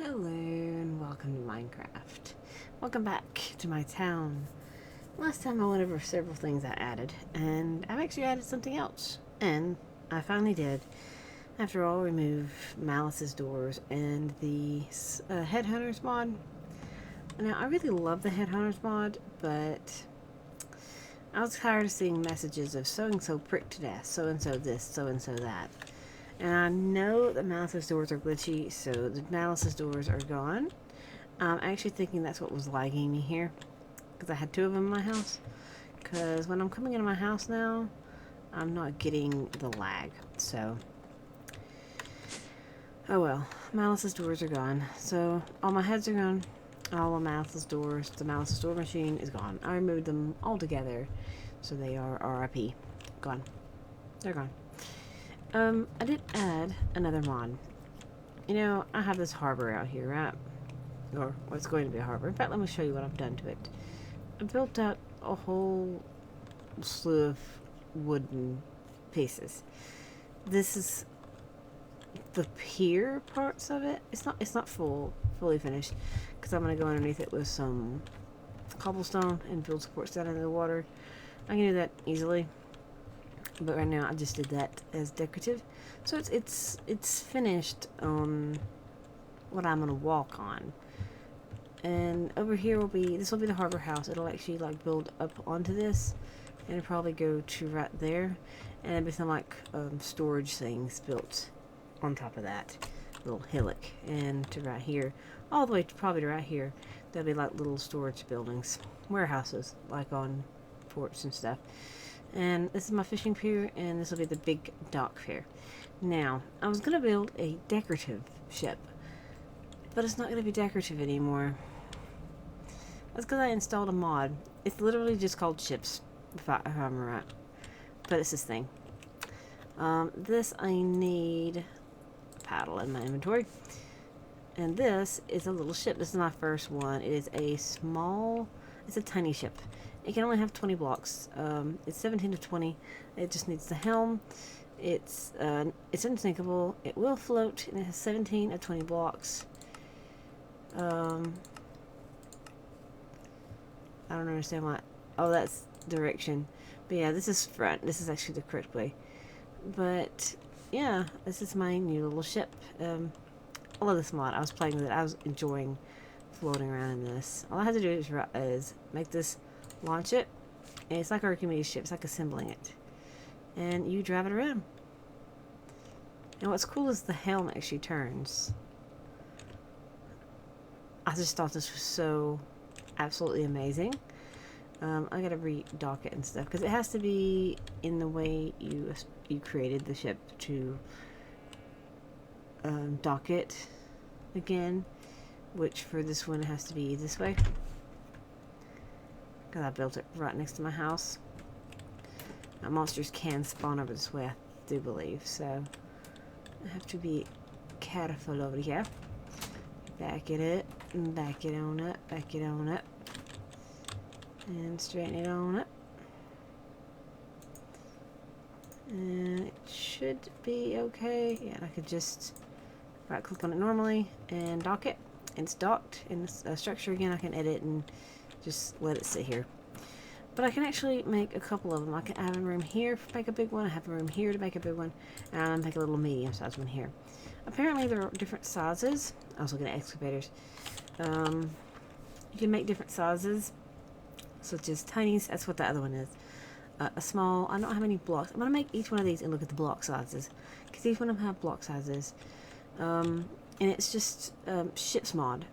Hello and welcome to Minecraft. Welcome back to my town. Last time I went over several things I added, and I've actually added something else. And I finally did. After all, remove Malice's doors and the Headhunters mod. Now, I really love the Headhunters mod, but I was tired of seeing messages of so-and-so pricked to death, so-and-so this, so-and-so that. And I know that Malice's doors are glitchy, so the Malice's doors are gone. I'm actually thinking that's what was lagging me here, because I had two of them in my house. Because when I'm coming into my house now, I'm not getting the lag. So, oh well. Malice's doors are gone. So, all my heads are gone. All of Malice's doors. The Malice's door machine is gone. I removed them all together, so they are RIP. Gone. They're gone. I did add another mod. You know, I have this harbor out here, right? Or what's going to be a harbor. In fact, let me show you what I've done to it. I built out a whole slew of wooden pieces. This is the pier parts of it. It's not fully finished, because I'm gonna go underneath it with some cobblestone and build supports down into the water. I can do that easily. But right now I just did that as decorative, so it's finished on what I'm gonna walk on. And over here will be the harbor house. It'll actually like build up onto this, and it'll probably go to right there, and there'll be some like storage things built on top of that little hillock, and to right here, all the way to probably to right here, there'll be like little storage buildings, warehouses, like on ports and stuff. And this is my fishing pier, and this will be the big dock pier. Now, I was going to build a decorative ship, but it's not going to be decorative anymore. That's because I installed a mod. It's literally just called ships, if I'm right. But it's this thing. This I need a paddle in my inventory. And this is a little ship. This is my first one. It is it's a tiny ship. It can only have 20 blocks. It's 17 to 20. It just needs the helm. It's unsinkable. It will float, and it has 17 of 20 blocks. I don't understand why. Oh, that's direction. But yeah, this is front. This is actually the correct way. But yeah, this is my new little ship. I love this mod. I was playing with it. I was enjoying floating around in this. All I had to do is make this, launch it, and it's like a Archimedes ship. It's like assembling it, and you drive it around. And what's cool is the helm actually turns. I just thought this was so absolutely amazing. I gotta re-dock it and stuff, because it has to be in the way you created the ship to dock it again, which for this one it has to be this way, because I built it right next to my house. Now, monsters can spawn over this way, I do believe, so I have to be careful over here. Back it up, back it on up, back it on up, and straighten it on up. And it should be okay. Yeah, I could just right click on it normally and dock it. It's docked in the structure again. I can edit and just let it sit here. But I can actually make a couple of them. I can have a room here to make a big one. I have a room here to make a big one. And I'm going to make a little medium sized one here. Apparently there are different sizes. I was looking at excavators. You can make different sizes, such as tinies. That's what the other one is. A small. I don't have any blocks. I'm going to make each one of these and look at the block sizes, because each one of them have block sizes. And it's just ships mod.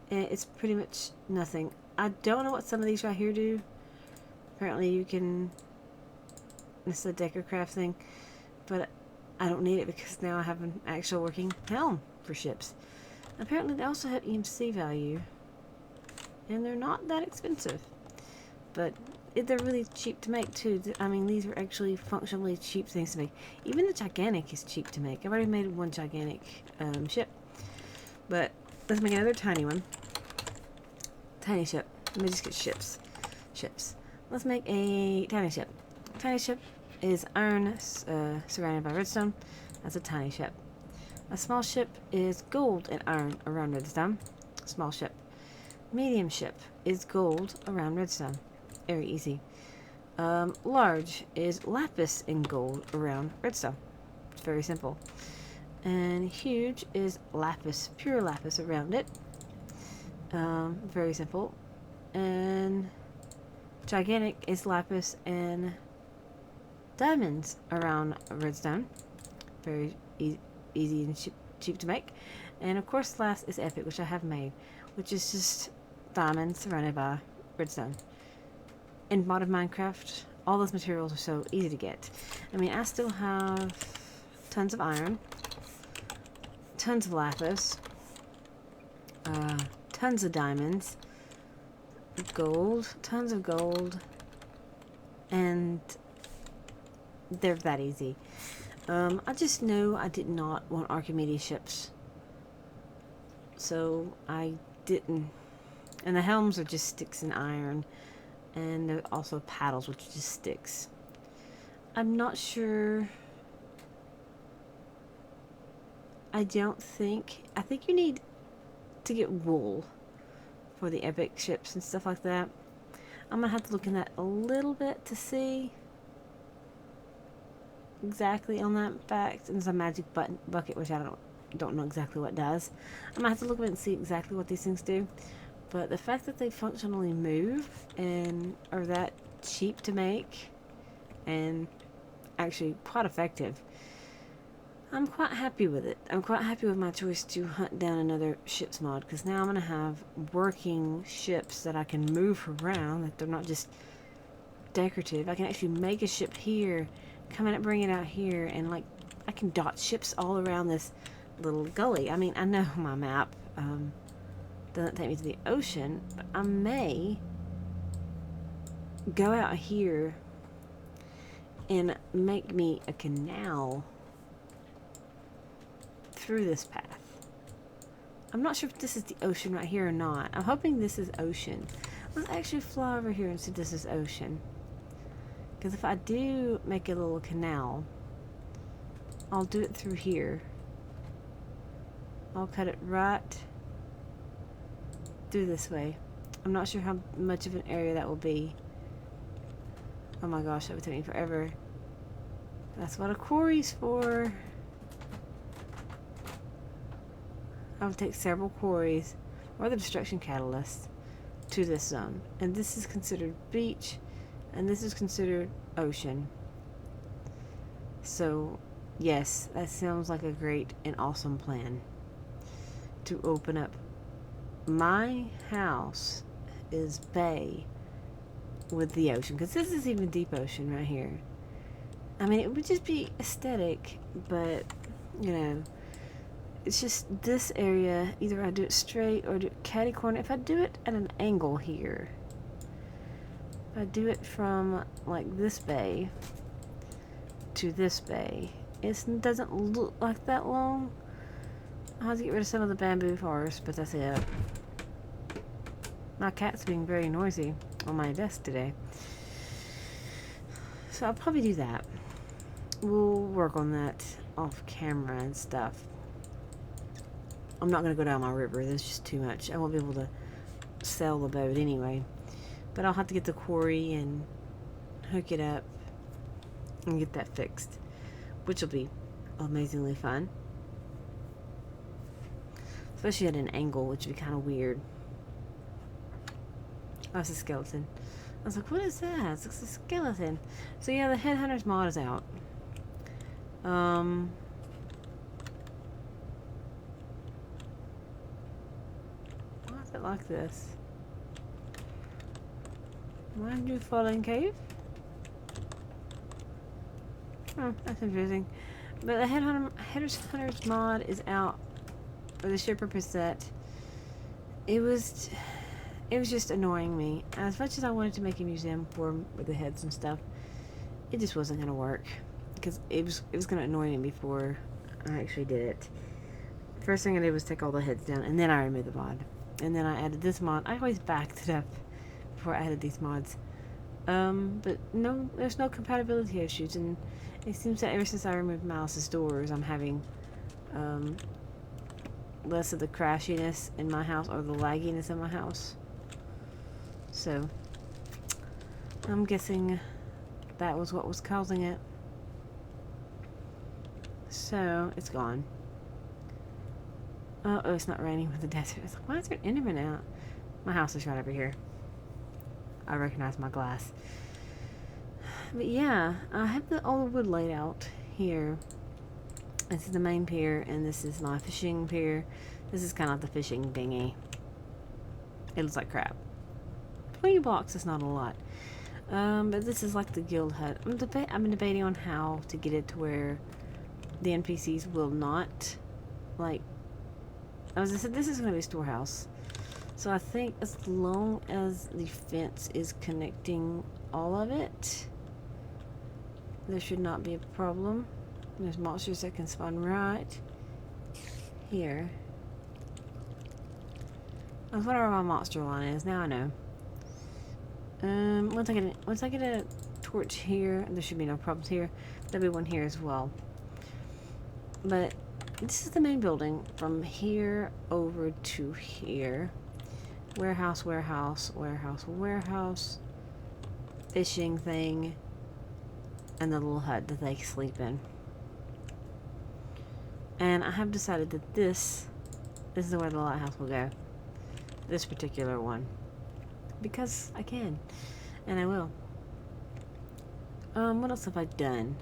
And it's pretty much nothing. I don't know what some of these right here do. Apparently you can, it's a Deckercraft thing, but I don't need it because now I have an actual working helm for ships. Apparently they also have EMC value, and they're not that expensive, but they're really cheap to make too. I mean, these are actually functionally cheap things to make. Even the gigantic is cheap to make. I've already made one gigantic ship, but let's make another tiny one. Tiny ship. Let me just get ships. Let's make a tiny ship. Tiny ship is iron surrounded by redstone. That's a tiny ship. A small ship is gold and iron around redstone. Small ship. Medium ship is gold around redstone. Very easy. Large is lapis and gold around redstone. It's very simple. And huge is lapis, pure lapis around it. Very simple. And gigantic is lapis and diamonds around redstone. Very easy and cheap to make. And of course last is epic, which I have made, which is just diamonds surrounded by redstone. In modded Minecraft, all those materials are so easy to get. I mean, I still have tons of iron, tons of lapis, tons of diamonds, gold, tons of gold, and they're that easy. I just knew I did not want Archimedes ships, so I didn't. And the helms are just sticks and iron, and they're also paddles, which are just sticks. I'm not sure. I think you need to get wool for the epic ships and stuff like that. I'm gonna have to look in that a little bit to see exactly on that fact. And there's a magic bucket, which I don't know exactly what it does. I'm gonna have to look at it and see exactly what these things do. But the fact that they functionally move and are that cheap to make and actually quite effective, I'm quite happy with it. I'm quite happy with my choice to hunt down another ships mod, because now I'm going to have working ships that I can move around, that they're not just decorative. I can actually make a ship here, come in and bring it out here, and like I can dot ships all around this little gully. I mean, I know my map doesn't take me to the ocean, but I may go out here and make me a canal through this path. I'm not sure if this is the ocean right here or not. I'm hoping this is ocean. Let's actually fly over here and see if this is ocean. Because if I do make a little canal, I'll do it through here. I'll cut it right through this way. I'm not sure how much of an area that will be. Oh my gosh, that would take me forever. That's what a quarry's for. I would take several quarries or the destruction catalyst to this zone. And this is considered beach, and this is considered ocean. So, yes, that sounds like a great and awesome plan to open up. My house is bay with the ocean, because this is even deep ocean right here. I mean, it would just be aesthetic, but, you know, it's just this area, either I do it straight or do it catty corner. If I do it at an angle here, if I do it from like this bay to this bay, it doesn't look like that long. I'll have to get rid of some of the bamboo forest, but that's it. My cat's being very noisy on my desk today, so I'll probably do that. We'll work on that off camera and stuff. I'm not going to go down my river. There's just too much. I won't be able to sail the boat anyway. But I'll have to get the quarry and hook it up and get that fixed, which will be amazingly fun. Especially at an angle, which would be kind of weird. Oh, it's a skeleton. I was like, what is that? It's a skeleton. So yeah, the Headhunters mod is out. Why is it like this? Mind you, falling cave? Oh, that's interesting. But the Headhunters mod is out, or the shipper preset. It was just annoying me. As much as I wanted to make a museum for him with the heads and stuff, it just wasn't gonna work, because it was gonna annoy me before I actually did it. First thing I did was take all the heads down, and then I removed the mod, and then I added this mod. I always backed it up before I added these mods. But no, there's no compatibility issues, and it seems that ever since I removed Malice's doors, I'm having Um, less of the crashiness in my house or the lagginess in my house. So, I'm guessing that was what was causing it. So, it's gone. Oh, it's not raining with the desert. It's like, why is there an Enderman out? My house is right over here. I recognize my glass. But yeah, I have all the wood laid out here. This is the main pier, and this is my fishing pier. This is kind of like the fishing dinghy. It looks like crap. 20 blocks is not a lot. But this is like the guild hut. I've been debating on how to get it to where the NPCs will not, like, as I said, this is going to be a storehouse. So I think as long as the fence is connecting all of it, there should not be a problem. There's monsters that can spawn right here. I was wondering where my monster line is. Now I know. Once I get a torch here, there should be no problems here. There'll be one here as well. But this is the main building from here over to here. Warehouse, warehouse, warehouse, warehouse. Fishing thing. And the little hut that they sleep in. And I have decided that this is where the lighthouse will go. This particular one. Because I can. And I will. What else have I done?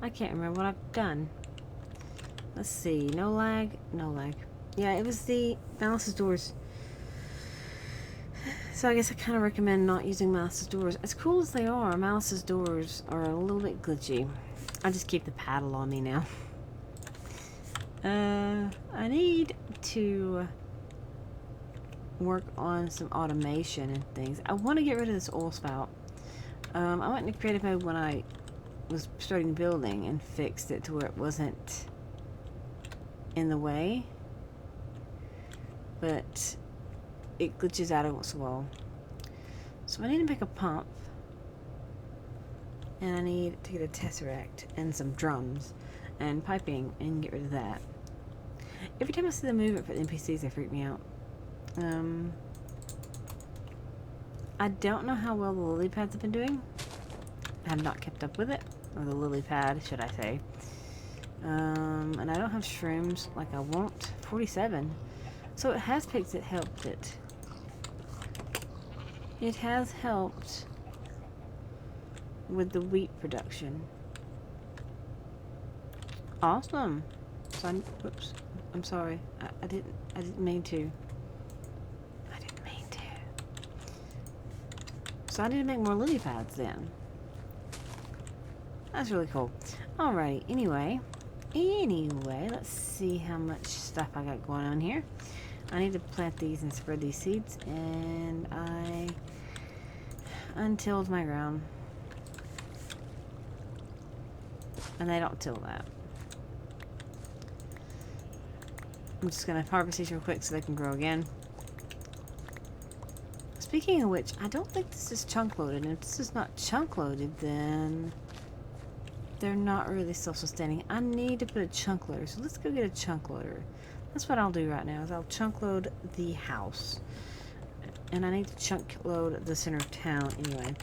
I can't remember what I've done. Let's see. No lag. No lag. Yeah, it was the Malice's doors. So I guess I kind of recommend not using Malice's doors. As cool as they are, Malice's doors are a little bit glitchy. I just keep the paddle on me now. I need to work on some automation and things. I want to get rid of this oil spout. I went into creative mode when I was starting building and fixed it to where it wasn't in the way. But it glitches out once in a while. So I need to make a pump. And I need to get a tesseract and some drums and piping and get rid of that. Every time I see the movement for the NPCs, they freak me out. I don't know how well the lily pads have been doing. I have not kept up with it. Or the lily pad, should I say. And I don't have shrooms like I want. 47. So it has picked it, helped it. It has helped with the wheat production. Awesome. So whoops. I'm sorry. I didn't mean to. I didn't mean to. So I need to make more lily pads then. That's really cool. Alrighty. Anyway, let's see how much stuff I got going on here. I need to plant these and spread these seeds, and I untilled my ground. And they don't till that. I'm just going to harvest these real quick so they can grow again. Speaking of which, I don't think this is chunk loaded. And if this is not chunk loaded, then they're not really self-sustaining. I need to put a chunk loader. So let's go get a chunk loader. That's what I'll do right now, is I'll chunk load the house. And I need to chunk load the center of town anyway.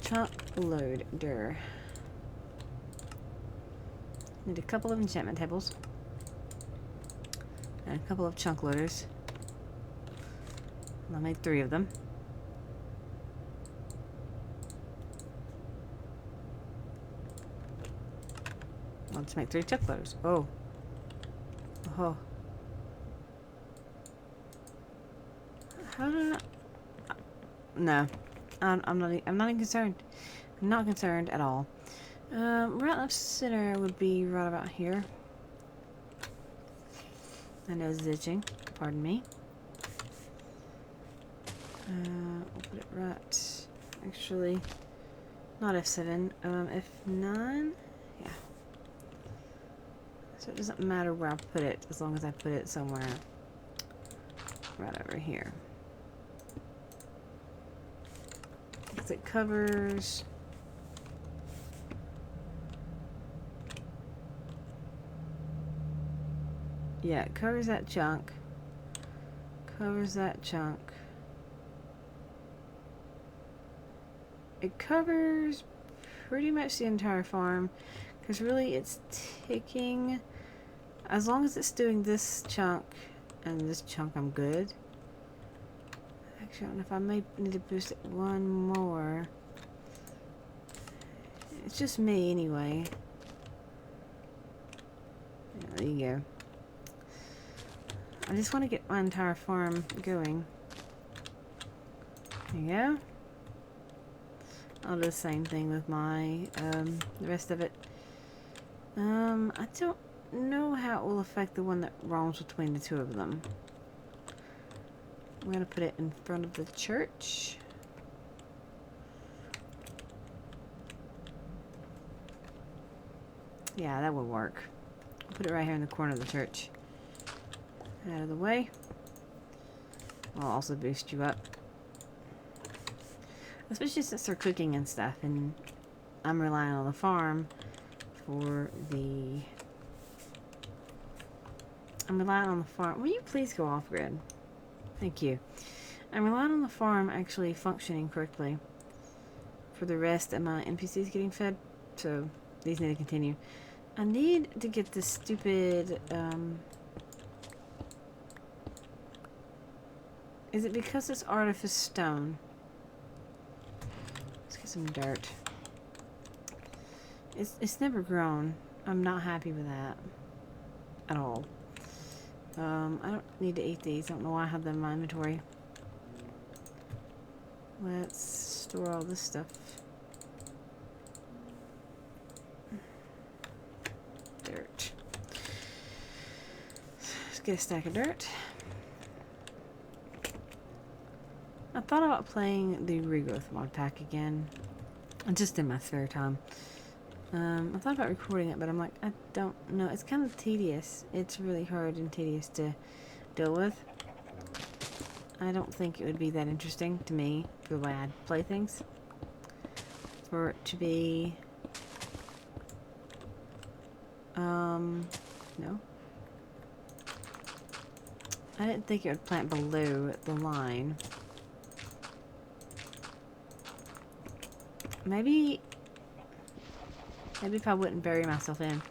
Chunk loader. Need a couple of enchantment tables. And a couple of chunk loaders. And I made 3 of them. I'll just make 3 chunk loaders. Oh. Oh. How did I... No. I'm not even concerned. I'm not concerned at all. Right left center would be right about here. My nose is itching. Pardon me. We'll put it right. Actually, not F7. F9. Yeah. So it doesn't matter where I put it, as long as I put it somewhere right over here. Because it covers... Yeah, it covers that chunk. Covers that chunk. It covers pretty much the entire farm. Because really it's taking... As long as it's doing this chunk and this chunk, I'm good. Actually, I don't know if I may need to boost it one more. It's just me anyway. Yeah, there you go. I just want to get my entire farm going. There you go. I'll do the same thing with my, the rest of it. I don't know how it will affect the one that roams between the two of them. I'm going to put it in front of the church. Yeah, that will work. I'll put it right here in the corner of the church. Out of the way. I'll also boost you up. Especially since they're cooking and stuff, and I'm relying on the farm for the... I'm relying on the farm... Will you please go off grid? Thank you. I'm relying on the farm actually functioning correctly for the rest of my NPCs getting fed, so these need to continue. I need to get this stupid... Is it because it's artifice stone? Let's get some dirt. It's never grown. I'm not happy with that at all. I don't need to eat these. I don't know why I have them in my inventory. Let's store all this stuff. Dirt. Let's get a stack of dirt. I thought about playing the Regrowth mod pack again, just in my spare time. I thought about recording it, but I'm like, I don't know. It's kind of tedious. It's really hard and tedious to deal with. I don't think it would be that interesting to me, the way I'd play things. For it to be... no. I didn't think it would plant below the line. Maybe if I wouldn't bury myself in.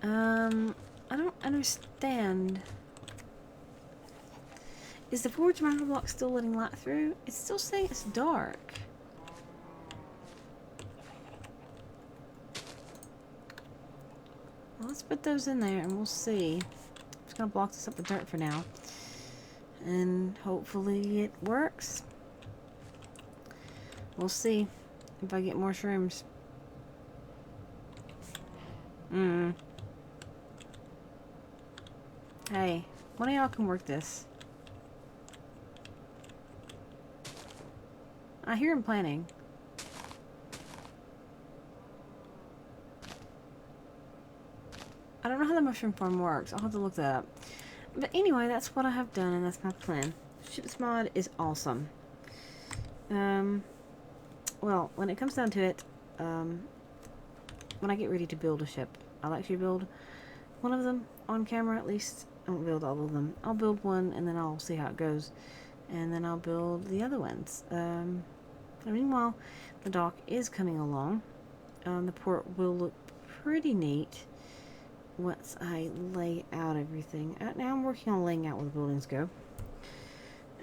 I don't understand. Is the forge marble block still letting light through? It's still saying it's dark. Well, let's put those in there and we'll see. I'm just gonna block this up with dirt for now. And hopefully it works. We'll see if I get more shrooms. Hey, one of y'all can work this. I hear him planning. I don't know how the mushroom farm works. I'll have to look that up. But anyway, that's what I have done, and that's my plan. Ships mod is awesome. Well, when it comes down to it, when I get ready to build a ship, I'll actually build one of them on camera at least. I won't build all of them. I'll build one and then I'll see how it goes. And then I'll build the other ones. Meanwhile, the dock is coming along. The port will look pretty neat once I lay out everything. Now I'm working on laying out where the buildings go.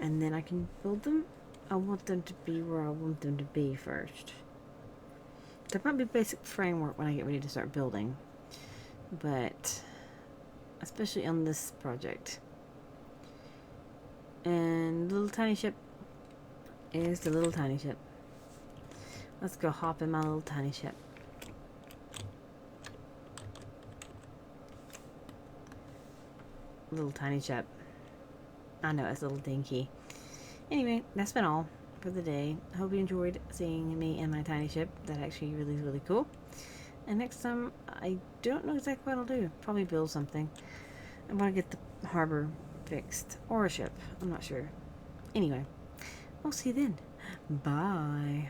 And then I can build them. I want them to be where I want them to be first. There might be basic framework when I get ready to start building. But especially on this project. And the little tiny ship is the little tiny ship. Let's go hop in my little tiny ship. Little tiny ship. I know, it's a little dinky. Anyway, that's been all for the day. I hope you enjoyed seeing me in my tiny ship. That actually really is really cool. And next time, I don't know exactly what I'll do. Probably build something. I want to get the harbor fixed. Or a ship. I'm not sure. Anyway, we'll see you then. Bye.